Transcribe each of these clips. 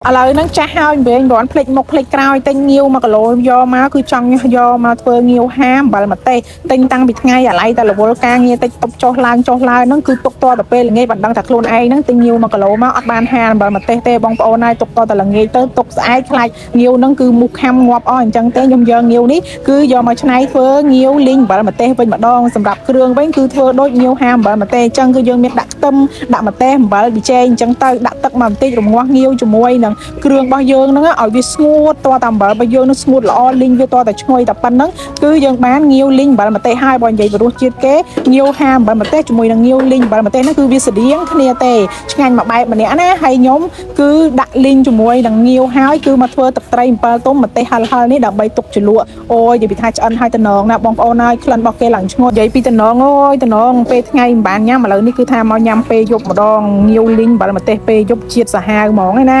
ឥឡូវហ្នឹងចាស់ហើយវិញរន់ភ្លេចមុខភ្លេចក្រោយទិញងាវ1គីឡូយកមកគឺចង់យកមកធ្វើងាវហាអំបិលម្ទេសទិញតាំងពីថ្ងៃអាឡ័យតែរវល់ការងារតិចតុបចុះឡើងហ្នឹងគឺទុកតទៅពេលល្ងាចបណ្ដឹងថាខ្លួនឯងហ្នឹងទិញងាវ1គីឡូមកអត់បានហាអំបិលម្ទេសទេបងប្អូនហើយទុកតទៅល្ងាចទៅទុកស្អែកខ្លាចងាវហ្នឹងគឺមូសខាំងាប់អស់អញ្ចឹងទេខ្ញុំយកងាវនេះគឺយកមកច្នៃធ្វើងាវលីងអំបិលម្ទេសវិញម្ដងសម្រាប់គ្រឿងវិញគឺធ្វើដូចងាវហាអំបិលម្ទេសអញ្ចឹងគឺយើងមានដាក់ខ្ទឹមដាក់ម្ទេសអំបិលប៊ីចេងអញ្ចឹងទៅដាក់ទឹកមកបន្តិចរងាស់ងាវជាមួយនឹងគ្រឿងរបស់យើងហ្នឹងឲ្យវាស្ងួតតតែអំបិលរបស់យើងនឹងស្ងួតល្អលីងវាតតែឈ្ងុយតែប៉ុណ្ណឹងគឺយើងបានងាវលីងអំបិលម្ទេសហើយបើនិយាយពីរសជាតិគេងាវហាអំបិលម្ទេសជាមួយនឹងងាវលីងអំបិលម្ទេសហ្នឹងគឺវាស្តៀងគ្នាទេឆ្ងាញ់មួយបែបម្នាក់ណាហើយខ្ញុំគឺដាក់លីងជាមួយនឹងងាវហើយគឺមកធ្វើទឹកត្រីអំពិលទុំម្ទេសហិលនេះដើម្បីទុកជ្រលក់អូយនិយាយពីថាឆ្អិនហើយតំណងណាបងប្អូនហើយក្លិនរបស់គេឡើងឈ្ងុយនិយាយពីតំណងអូយតំណងពេលថ្ងៃមិនបានញ៉ាំឥឡូវនេះគឺថាមកញ៉ាំពេលយប់ម្ដងងាវលីងអំបិលម្ទេសពេលយប់ជាតិសាហាវហ្មងឯណា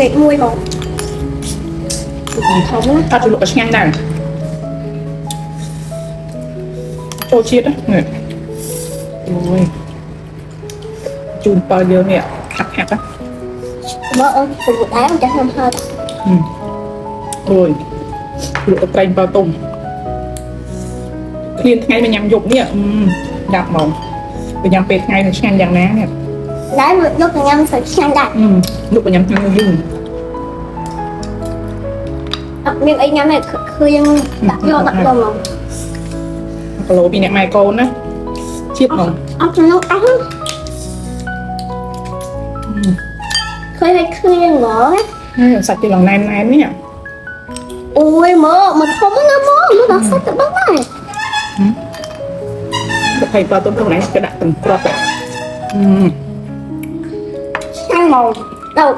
លេខ1បងធំណាអត់ជ្រលក់ក៏ឆ្ងាញ់ដែរចូលជាតិនេះអូយជូនបើយើងនេះហាក់មើលអូនពុកដែរចាស់ខ្ញុំហើអូយលក់ត្រីបើទុំឃ្លានថ្ងៃមកញ៉ាំយប់នេះដាក់ហ្មងទៅញ៉ាំពេលថ្ងៃនឹងឆ្ងាញ់យ៉ាងណានេះដែរយកទៅញ៉ាំស្អីឆ្ងាញ់ដែរលក់ទៅញ៉ាំថ្ងៃយូរអត់មានអីញ៉ាំទេគឺយើងដាក់យកហ្មងគីឡូពីអ្នកម៉ែកូនណាជាតិហ្មងអត់ចំណុចអស់ឃើញហើយឃើញហ្មងសាច់ទីឡងណែននេះអូយមកធំណាមកដល់សាច់ទៅបងដែរទៅថៃបើទុំក្នុងនេះក៏ដាក់ទាំងគ្រាប់ដែរឆ្ងាញ់ហ្មងដល់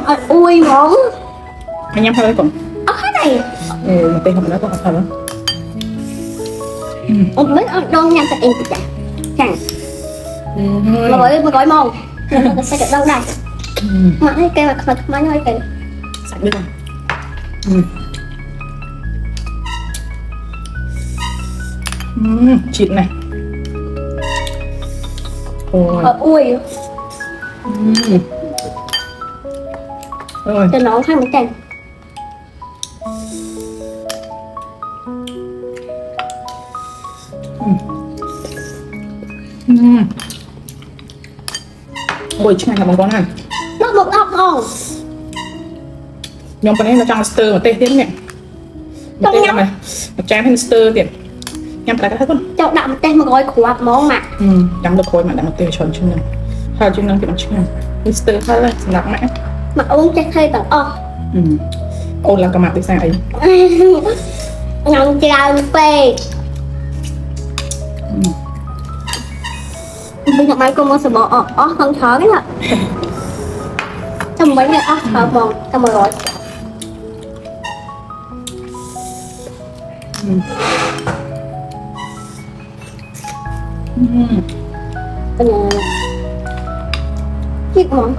អត់អួយហ្មងញ៉ាំហើយកូនអត់ហើយមកទេហមណាកូនអត់ហើយអូមិនអត់ដងញ៉ាំតែអីតិចចាចា100ម៉ោងទៅសាច់ទៅដល់ដែរមកឲ្យគេមកខ្មាញ់ឲ្យគេសាច់ដូចជាតិណាអូអួយទៅនងខាងមកចាញ់អូយឆ្ងាញ់ណាស់បងប្អូនហើយដល់មក10ផងខ្ញុំប៉ុណ្ណេះនៅចង់ស្ទើម្ទេសទៀតនេះម្ទេសមកចានឲ្យស្ទើទៀតញ៉ាំតែទៅកូនចោលដាក់ម្ទេស100គ្រាប់ហ្មងម៉ាក់ចាំទៅក្រោយមកដាក់ម្ទេសច្រើនជាងហ្នឹងហើយជាងហ្នឹងគេមិនឆ្ងាញ់នេះស្ទើហើយសម្រាប់ម៉ាក់អូនចេះធ្វើទាំងអស់អូនឡើងកំាត់ដូចសារអីញ៉ាំច្រើនពេកbây giờ mai cô mua sữa bò con thớ cái ạ trong mấy ngày thớ bò trong rồi cái này chiếc món